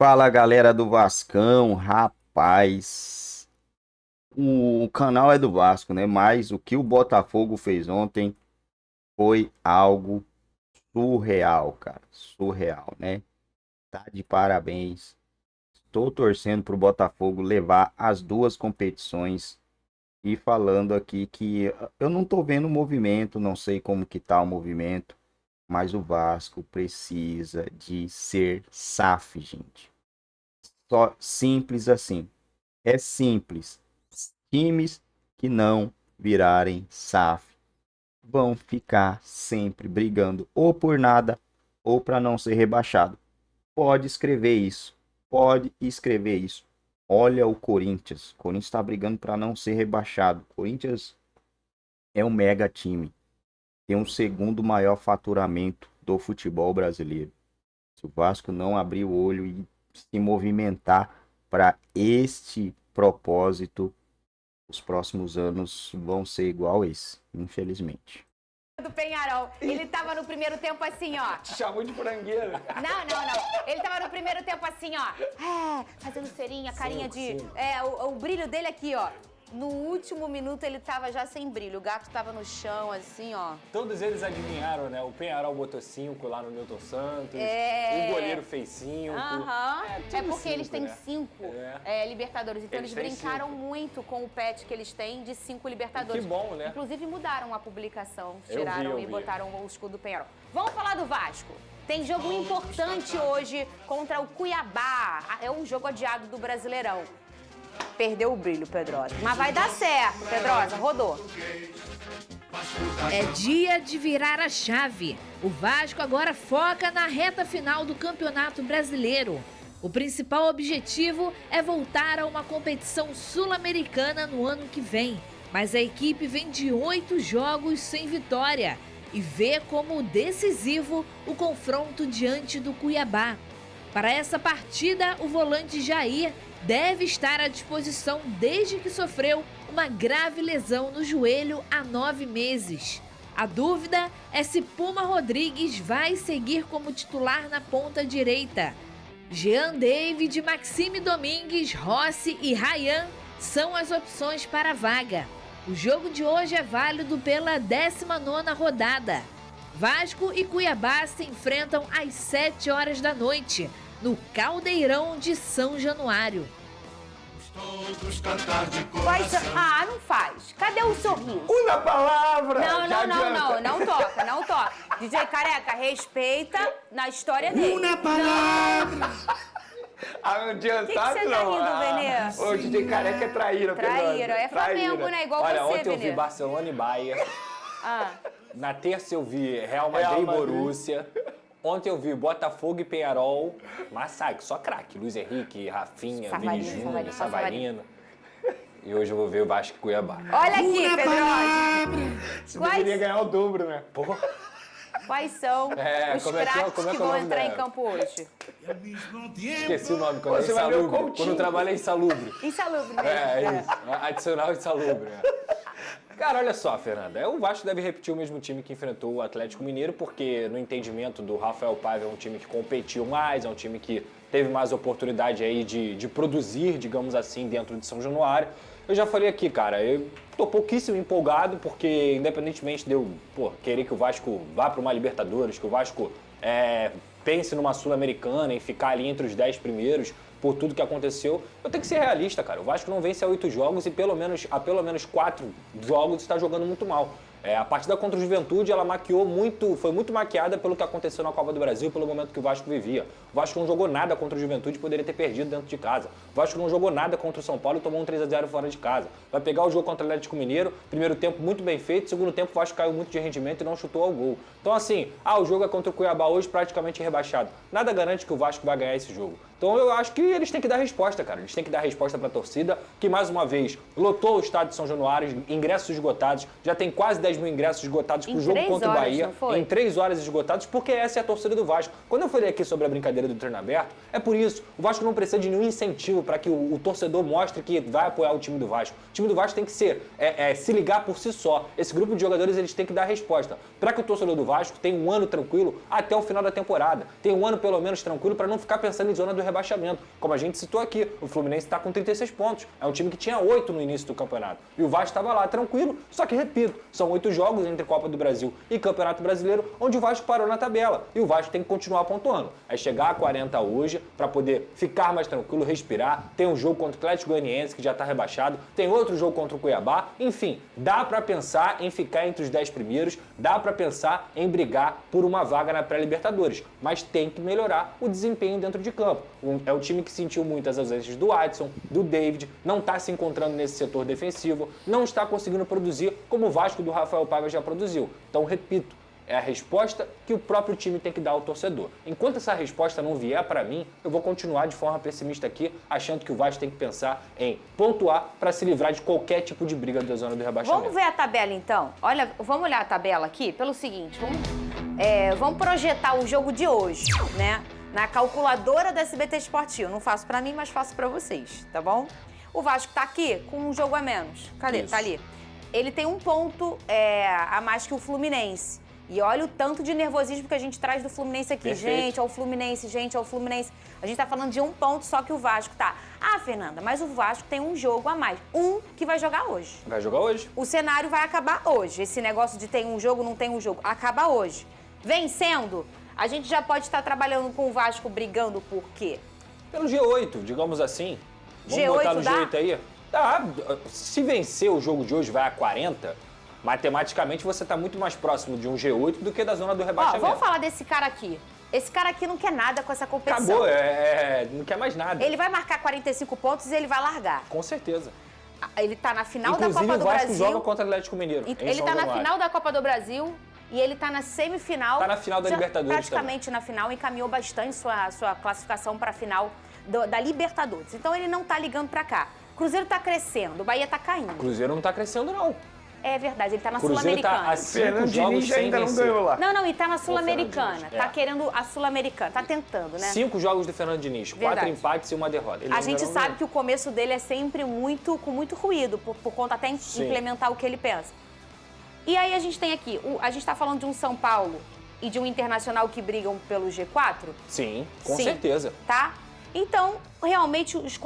Fala galera do Vascão, rapaz. O canal é do Vasco, né? Mas o que o Botafogo fez ontem foi algo surreal, cara. Surreal, né? Tá de parabéns. Estou torcendo pro Botafogo levar as duas competições e falando aqui que eu não tô vendo o movimento, não sei como que tá o movimento, mas o Vasco precisa de ser SAF, gente. Só simples assim. É simples. Times que não virarem SAF vão ficar sempre brigando ou por nada ou para não ser rebaixado. Pode escrever isso. Pode escrever isso. Olha o Corinthians. O Corinthians está brigando para não ser rebaixado. O Corinthians é um mega time. Tem um segundo maior faturamento do futebol brasileiro. Se o Vasco não abrir o olho e se movimentar para este propósito, os próximos anos vão ser igual esse, infelizmente. Do Penharol. Ele tava no primeiro tempo assim, ó. Te chamou de frangueira. Não. Ele tava no primeiro tempo assim, ó. Fazendo cerinha, carinha de... O brilho dele aqui, ó. No último minuto ele tava já sem brilho. O gato tava no chão, assim, ó. Todos eles adivinharam, né? O Penharol botou 5 lá no Newton Santos. O goleiro fez 5. É porque eles têm né? 5 Libertadores. Então eles brincaram muito com o pet que eles têm de 5 Libertadores. Que bom, né? Inclusive mudaram a publicação. Eu Tiraram vi. E botaram o escudo do Penharol. Vamos falar do Vasco. Tem jogo importante hoje contra o Cuiabá. É um jogo adiado do Brasileirão. Perdeu o brilho, Pedrosa. Mas vai dar certo, Pedrosa. Rodou. É dia de virar a chave. O Vasco agora foca na reta final do Campeonato Brasileiro. O principal objetivo é voltar a uma competição sul-americana no ano que vem. Mas a equipe vem de 8 jogos sem vitória e vê como decisivo o confronto diante do Cuiabá. Para essa partida, o volante Jair deve estar à disposição desde que sofreu uma grave lesão no joelho há 9 meses. A dúvida é se Puma Rodrigues vai seguir como titular na ponta direita. Jean David, Maxime Domingues, Rossi e Ryan são as opções para a vaga. O jogo de hoje é válido pela 19ª rodada. Vasco e Cuiabá se enfrentam às 7 horas da noite, no Caldeirão de São Januário. Não faz. Cadê o sorriso? Uma palavra! Não toca. DJ Careca, respeita na história dele. Uma palavra! Adiantado que você tá rindo, Benê? O DJ Careca é traíra, Traíra. É Flamengo, né? Igual Olha, você, ontem eu vi Benê. Barcelona e Bahia. Na terça eu vi Real Madrid Real e Madrid. Borussia. Ontem eu vi Botafogo e Penharol. Massacre, só craque. Luiz Henrique, Rafinha, Vini Júnior, Savarino. E hoje eu vou ver o Vasco e Cuiabá. Olha aqui, Pedrosa. Você deveria ganhar o dobro, né? Porra. Quais são os como é que é craques o que vão nome entrar em dela? campo hoje? Esqueci o nome, quando é Você vai ver o insalubre. Coutinho. Quando trabalha insalubre. Insalubre, né? É isso. Adicional insalubre. Cara, olha só, Fernanda. O Vasco deve repetir o mesmo time que enfrentou o Atlético Mineiro, porque no entendimento do Rafael Paiva é um time que competiu mais, é um time que teve mais oportunidade aí de produzir, digamos assim, dentro de São Januário. Eu já falei aqui, cara, eu tô pouquíssimo empolgado, porque independentemente de eu querer que o Vasco vá para uma Libertadores, que o Vasco pense numa Sul-Americana e ficar ali entre os 10 primeiros, por tudo que aconteceu, eu tenho que ser realista, cara. O Vasco não vence há 8 jogos e há pelo menos 4 jogos está jogando muito mal. A partida contra o Juventude, ela foi muito maquiada pelo que aconteceu na Copa do Brasil, pelo momento que o Vasco vivia. O Vasco não jogou nada contra o Juventude e poderia ter perdido dentro de casa. O Vasco não jogou nada contra o São Paulo e tomou um 3-0 fora de casa. Vai pegar o jogo contra o Atlético Mineiro, primeiro tempo muito bem feito, segundo tempo o Vasco caiu muito de rendimento e não chutou ao gol. Então assim, o jogo é contra o Cuiabá hoje praticamente rebaixado. Nada garante que o Vasco vai ganhar esse jogo. Então eu acho que eles têm que dar resposta, cara. Eles têm que dar resposta para a torcida, que mais uma vez lotou o estádio de São Januário, ingressos esgotados, já tem quase 10 mil ingressos esgotados pro jogo contra o Bahia, em 3 horas esgotados, porque essa é a torcida do Vasco. Quando eu falei aqui sobre a brincadeira do treino aberto, é por isso. O Vasco não precisa de nenhum incentivo para que o torcedor mostre que vai apoiar o time do Vasco. O time do Vasco tem que se ligar por si só. Esse grupo de jogadores, eles têm que dar resposta. Para que o torcedor do Vasco tenha um ano tranquilo até o final da temporada. Tenha um ano pelo menos tranquilo para não ficar pensando em zona do rebaixamento. Como a gente citou aqui, o Fluminense está com 36 pontos. É um time que tinha 8 no início do campeonato. E o Vasco estava lá tranquilo, só que, repito, são 8 jogos entre Copa do Brasil e Campeonato Brasileiro, onde o Vasco parou na tabela. E o Vasco tem que continuar pontuando. É chegar a 40 hoje para poder ficar mais tranquilo, respirar. Tem um jogo contra o Atlético Goianiense, que já está rebaixado. Tem outro jogo contra o Cuiabá. Enfim, dá para pensar em ficar entre os 10 primeiros. Dá para pensar em brigar por uma vaga na pré-Libertadores. Mas tem que melhorar o desempenho dentro de campo. É o time que sentiu muitas ausências do Adson, do David, não está se encontrando nesse setor defensivo, não está conseguindo produzir como o Vasco do Rafael Paiva já produziu. Então, repito, é a resposta que o próprio time tem que dar ao torcedor. Enquanto essa resposta não vier para mim, eu vou continuar de forma pessimista aqui, achando que o Vasco tem que pensar em pontuar para se livrar de qualquer tipo de briga da zona do rebaixamento. Vamos ver a tabela, então? Olha, vamos olhar a tabela aqui pelo seguinte, vamos projetar o jogo de hoje, né? Na calculadora da SBT Esportivo. Não faço para mim, mas faço para vocês, tá bom? O Vasco tá aqui com um jogo a menos. Cadê? Isso. Tá ali. Ele tem um ponto a mais que o Fluminense. E olha o tanto de nervosismo que a gente traz do Fluminense aqui. Perfeito. Gente, ao Fluminense, gente, ao Fluminense. A gente tá falando de um ponto só que o Vasco tá. Ah, Fernanda, mas o Vasco tem um jogo a mais. Um que vai jogar hoje. Vai jogar hoje. O cenário vai acabar hoje. Esse negócio de tem um jogo, não tem um jogo. Acaba hoje. Vencendo, a gente já pode estar trabalhando com o Vasco brigando por quê? Pelo G8, digamos assim. Vamos G8 botar no dá? G8 aí? Dá. Se vencer o jogo de hoje vai a 40, matematicamente você está muito mais próximo de um G8 do que da zona do Ó, rebaixamento. vamos falar desse cara aqui. Esse cara aqui não quer nada com essa competição. Acabou, não quer mais nada. Ele vai marcar 45 pontos e ele vai largar. Com certeza. Ele tá na final Inclusive, da Copa do o Vasco Brasil. joga contra o Atlético Mineiro. em Ele São tá na Januário. final da Copa do Brasil e ele tá na semifinal. Tá na final da já Libertadores praticamente na final, encaminhou bastante sua classificação para a final da Libertadores. Então ele não tá ligando para cá. Cruzeiro tá crescendo, o Bahia tá caindo. Cruzeiro não tá crescendo, não. É verdade, ele tá na Cruzeiro tá Sul-Americana. a 5 Fernando jogos Diniz sem ainda não vencer. ganhou lá. Não, e tá na Sul-Americana. Fernando Tá Diniz, querendo a Sul-Americana. Tá tentando, né? 5 jogos do Fernando Diniz, 4 Verdade. empates e uma derrota. Ele A ainda gente não sabe ganhou. que o começo dele é sempre com muito ruído, por conta até Sim. implementar o que ele pensa. E aí a gente tem aqui, a gente tá falando de um São Paulo e de um Internacional que brigam pelo G4, Sim, com Sim. certeza. tá? Então, realmente, os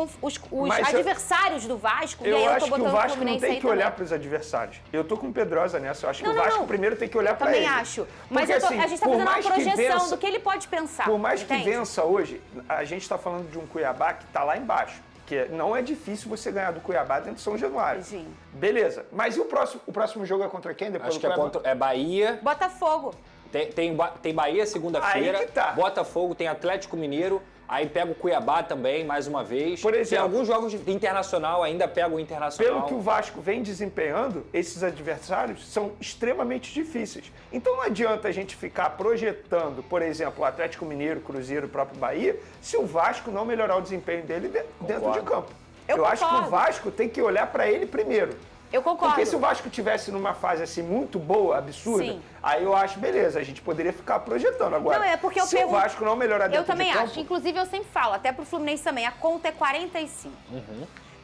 Mas eu- adversários do Vasco, e Eu aí eu tô acho que botando o Vasco não Fluminense tem aí que olhar também. para os adversários. Eu tô com o Pedrosa nessa. Eu acho que Não, o não, Vasco não. primeiro tem que olhar para Também ele. acho. Mas Porque, a gente tá por fazendo uma mais que projeção vença- do que ele pode pensar. Por mais que entende? vença hoje, a gente está falando de um Cuiabá que está lá embaixo. Que não é difícil você ganhar do Cuiabá dentro de São Januário. Sim. Beleza. Mas e o próximo jogo é contra quem depois Acho do que é Cuiabá? contra Bahia. Botafogo. Tem Bahia segunda-feira, Aí que tá. Botafogo, tem Atlético Mineiro, aí pega o Cuiabá também, mais uma vez. Por exemplo, tem alguns jogos de internacional, ainda pega o Internacional. Pelo que o Vasco vem desempenhando, esses adversários são extremamente difíceis. Então não adianta a gente ficar projetando, por exemplo, o Atlético Mineiro, Cruzeiro, o próprio Bahia, se o Vasco não melhorar o desempenho dele dentro de campo. Eu acho que concordo. o Vasco tem que olhar para ele primeiro. Eu concordo. Porque se o Vasco tivesse numa fase assim muito boa, absurda, Sim. aí eu acho, beleza, a gente poderia ficar projetando. Agora, Não, é porque eu se pergunto- o Vasco não melhorar dentro Eu também de campo... acho. Inclusive, eu sempre falo, até pro Fluminense também, a conta é 45.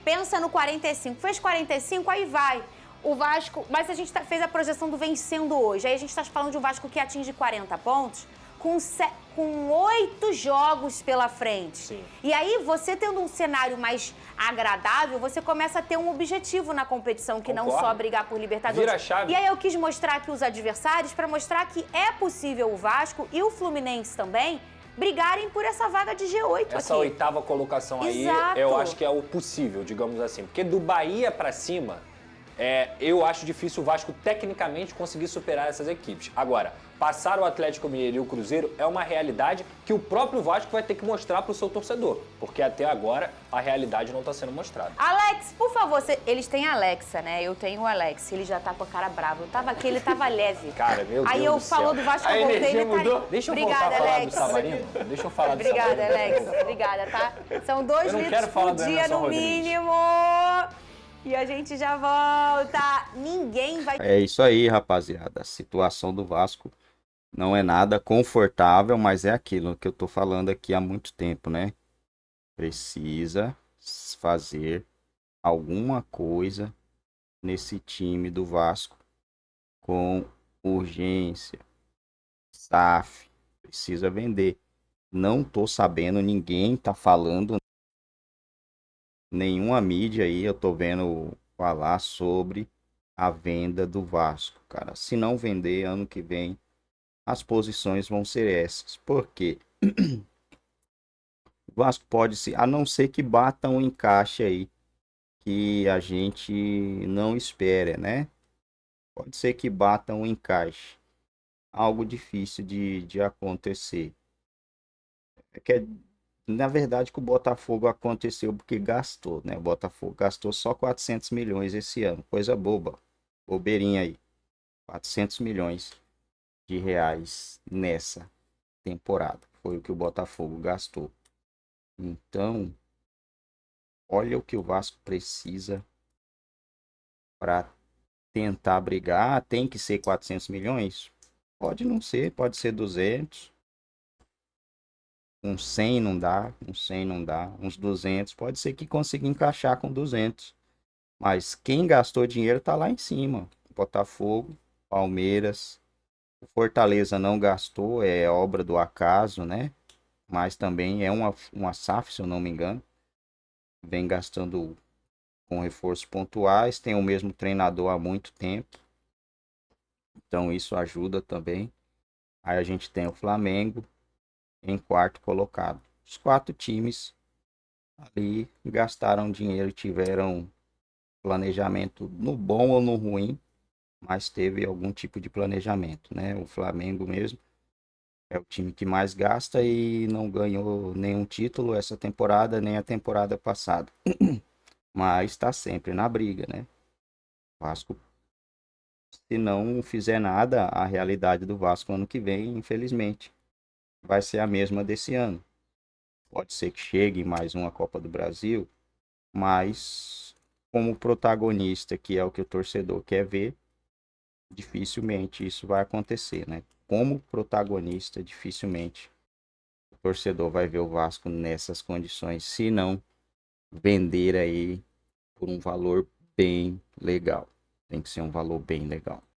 Pensa no 45. Fez 45, aí vai. O Vasco... Mas a gente fez a projeção do vencendo hoje. Aí a gente tá falando de um Vasco que atinge 40 pontos com 8 jogos pela frente. Sim. E aí, você tendo um cenário mais agradável, você começa a ter um objetivo na competição, que não Concordo. só brigar por Libertadores. Vira a chave. E aí eu quis mostrar aqui os adversários para mostrar que é possível o Vasco e o Fluminense também brigarem por essa vaga de G8 Essa aqui. oitava colocação aí, Exato. eu acho que é o possível, digamos assim. Porque do Bahia pra cima, eu acho difícil o Vasco tecnicamente conseguir superar essas equipes. Agora, passar o Atlético Mineiro e o Cruzeiro é uma realidade que o próprio Vasco vai ter que mostrar pro seu torcedor. Porque até agora a realidade não está sendo mostrada. Alex, por favor, eles têm a Alexa, né? Eu tenho o Alex, ele já tá com a cara brava. Eu tava aqui, ele tava leve. Cara, meu Aí Deus eu do céu. falou do Vasco, A eu voltei, energia ele tá... mudou? Deixa eu Obrigada, voltar a falar Alex. do Savarino. Deixa eu falar do Obrigada, Savarino. Alex. Obrigada, tá? São 2 Eu não litros quero falar por do dia Emerson no Rodrigues. mínimo. E a gente já volta. Ninguém vai... É isso aí, rapaziada. A situação do Vasco não é nada confortável, mas é aquilo que eu tô falando aqui há muito tempo, né? Precisa fazer alguma coisa nesse time do Vasco com urgência. SAF precisa vender. Não tô sabendo, ninguém tá falando, nenhuma mídia aí eu tô vendo falar sobre a venda do Vasco, cara. Se não vender ano que vem, as posições vão ser essas. Por quê? O Vasco pode se, a não ser que bata um encaixe aí que a gente não espera, né? Pode ser que bata um encaixe. Algo difícil de acontecer. É que, na verdade, que o Botafogo aconteceu porque gastou, né? O Botafogo gastou só 400 milhões esse ano. Coisa boba. Bobeirinha aí. 400 milhões de reais nessa temporada. Foi o que o Botafogo gastou. Então, olha o que o Vasco precisa para tentar brigar. Tem que ser 400 milhões? Pode não ser, pode ser 200. Uns 100 não dá, uns 100 não dá, uns 200. Pode ser que consiga encaixar com 200. Mas quem gastou dinheiro tá lá em cima. Botafogo, Palmeiras. O Fortaleza não gastou, é obra do acaso, né? Mas também é uma SAF, se eu não me engano. Vem gastando com reforços pontuais, tem o mesmo treinador há muito tempo. Então isso ajuda também. Aí a gente tem o Flamengo em quarto colocado. Os 4 times ali gastaram dinheiro e tiveram planejamento no bom ou no ruim, mas teve algum tipo de planejamento, né? O Flamengo mesmo é o time que mais gasta e não ganhou nenhum título essa temporada, nem a temporada passada. Mas está sempre na briga, né? O Vasco, se não fizer nada, a realidade do Vasco ano que vem, infelizmente, vai ser a mesma desse ano. Pode ser que chegue mais uma Copa do Brasil, mas como protagonista, que é o que o torcedor quer ver, dificilmente isso vai acontecer, né? Como protagonista, dificilmente o torcedor vai ver o Vasco nessas condições, se não vender aí por um valor bem legal. Tem que ser um valor bem legal.